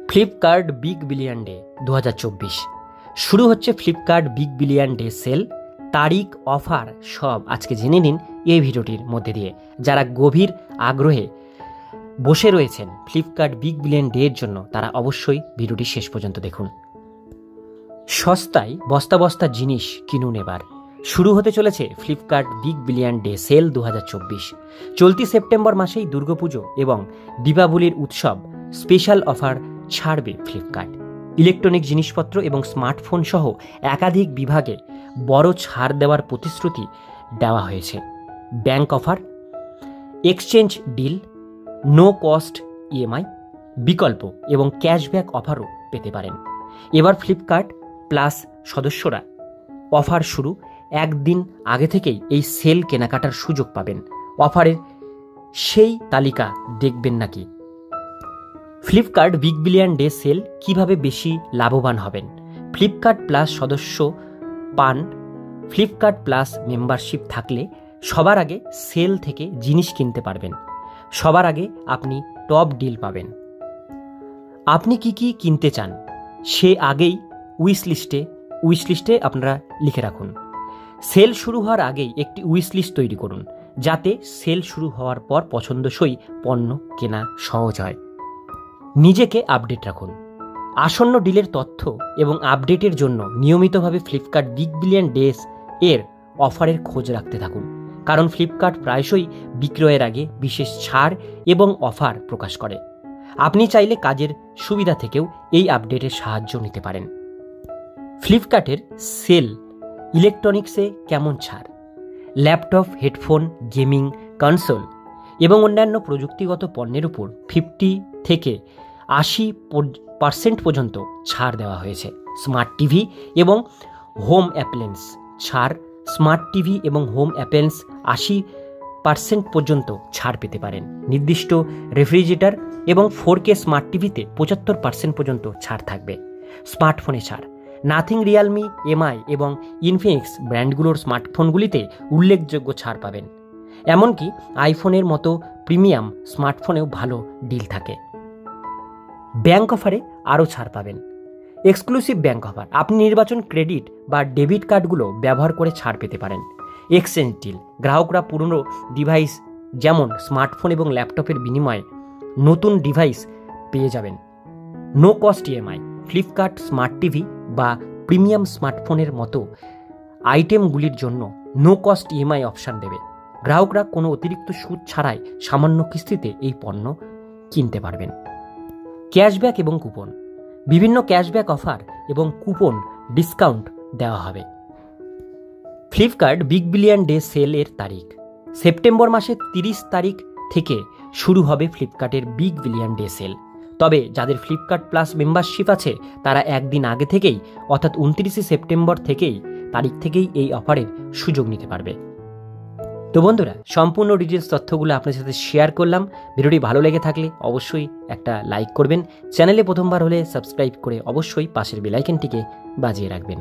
Flipkart big billion day 2024 শুরু হচ্ছে Flipkart big billion day sale. তারিখ, অফার সব আজকে জেনে নিন এই ভিডিওটির মধ্যে দিয়ে। যারা গভীর আগ্রহে বসে রয়েছেন ফ্লিপকার্ট বিগ বিলিয়ন ডে এর জন্য, তারা অবশ্যই ভিডিওটি শেষ পর্যন্ত দেখুন। সস্তায় বস্তা বস্তা জিনিস কিনুন এবার। শুরু হতে চলেছে Flipkart big billion day sale 2024। চলতি সেপ্টেম্বর মাসেই দুর্গাপুজো এবং দীপাবলির উৎসব স্পেশাল অফার ছাড়বে ফ্লিপকার্ট। ইলেকট্রনিক জিনিসপত্র এবং স্মার্টফোন সহ একাধিক বিভাগে বড় ছাড় দেওয়ার প্রতিশ্রুতি দেওয়া হয়েছে। Bank offer, exchange deal, no cost EMI, বিকল্প এবং ক্যাশব্যাক অফারও পেতে পারেন। এবার ফ্লিপকার্ট প্লাস সদস্যরা অফার শুরু একদিন আগে থেকেই এই সেল কেনাকাটার সুযোগ পাবেন। অফারের সেই তালিকা দেখবেন নাকি? Flipkart big billion day sale কিভাবে বেশি লাভবান হবেন? ফ্লিপকার্ট প্লাস সদস্য পান। ফ্লিপকার্ট প্লাস মেম্বারশিপ থাকলে সবার আগে সেল থেকে জিনিস কিনতে পারবেন। সবার আগে আপনি টপ ডিল পাবেন। আপনি কি কি কিনতে চান সে আগেই উইশ লিস্টে আপনারা লিখে রাখুন। সেল শুরু হওয়ার আগেই একটি উইশ লিস্ট তৈরি করুন, যাতে সেল শুরু হওয়ার পর পছন্দসই পণ্য কেনা সহজ হয়। নিজেকে আপডেট রাখুন। আসন্ন ডিলের তথ্য এবং আপডেটের জন্য নিয়মিতভাবে ফ্লিপকার্ট বিগ বিলিয়ন ডেজ এর অফারের খোঁজ রাখতে থাকুন, কারণ ফ্লিপকার্ট প্রায়শই বিক্রয়ের আগে বিশেষ ছাড় এবং অফার প্রকাশ করে। আপনি চাইলে কাজের সুবিধা থেকেও এই আপডেটের সাহায্য নিতে পারেন। ফ্লিপকার্টের সেল ইলেকট্রনিক্সে কেমন ছাড়? ল্যাপটপ, হেডফোন, গেমিং কনসোল এবং অন্যান্য প্রযুক্তিগত পণ্যের উপর 50 থেকে 80% পর্যন্ত ছাড় দেওয়া হয়েছে। স্মার্ট টিভি এবং হোম অ্যাপ্লায়েন্স ছাড়। স্মার্ট টিভি এবং হোম অ্যাপ্লায়েন্স 80% পর্যন্ত ছাড় পেতে পারেন। নির্দিষ্ট রেফ্রিজারেটর এবং 4K স্মার্ট টিভিতে 75% পর্যন্ত ছাড় থাকবে। স্মার্টফোনে ছাড়। নাথিং, রিয়েলমি, এমআই এবং ইনফিনিক্স ব্র্যান্ডগুলোর স্মার্টফোনগুলিতে উল্লেখযোগ্য ছাড় পাবেন। এমনকি আইফোনের মতো প্রিমিয়াম স্মার্টফোনেও ভালো ডিল থাকে। ব্যাংক অফারে আরও ছাড় পাবেন। এক্সক্লুসিভ ব্যাংক অফার, আপনি নির্বাচন ক্রেডিট বা ডেবিট কার্ডগুলো ব্যবহার করে ছাড় পেতে পারেন। এক্সচেঞ্জ ডিল, গ্রাহকরা পুরনো ডিভাইস যেমন স্মার্টফোন এবং ল্যাপটপের বিনিময়ে নতুন ডিভাইস পেয়ে যাবেন। No cost EMI, Flipkart smart TV বা প্রিমিয়াম স্মার্টফোনের মতো আইটেমগুলির জন্য নো কস্ট ইএমআই অপশান দেবে। গ্রাহকরা কোনো অতিরিক্ত সুদ ছাড়াই সামান্য কিস্তিতে এই পণ্য কিনতে পারবেন। ক্যাশব্যাক এবং কুপন, বিভিন্ন ক্যাশব্যাক অফার এবং কুপন ডিসকাউন্ট দেওয়া হবে। Flipkart big billion day sale এর তারিখ সেপ্টেম্বর মাসের 30 তারিখ থেকে শুরু হবে ফ্লিপকার্টের বিগ বিলিয়ন ডে সেল। তবে যাদের ফ্লিপকার্ট প্লাস মেম্বারশিপ আছে তারা একদিন আগে থেকেই, অর্থাৎ 29 সেপ্টেম্বর তারিখ থেকেই এই অফারের সুযোগ নিতে পারবে। তো বন্ধুরা, সম্পূর্ণ ডিটেলস তথ্যগুলো আপনার সাথে শেয়ার করলাম। ভিডিওটি ভালো লেগে থাকলে অবশ্যই একটা লাইক করবেন। চ্যানেলে প্রথমবার হলে সাবস্ক্রাইব করে অবশ্যই পাশের বেল আইকনটিকে বাজিয়ে রাখবেন।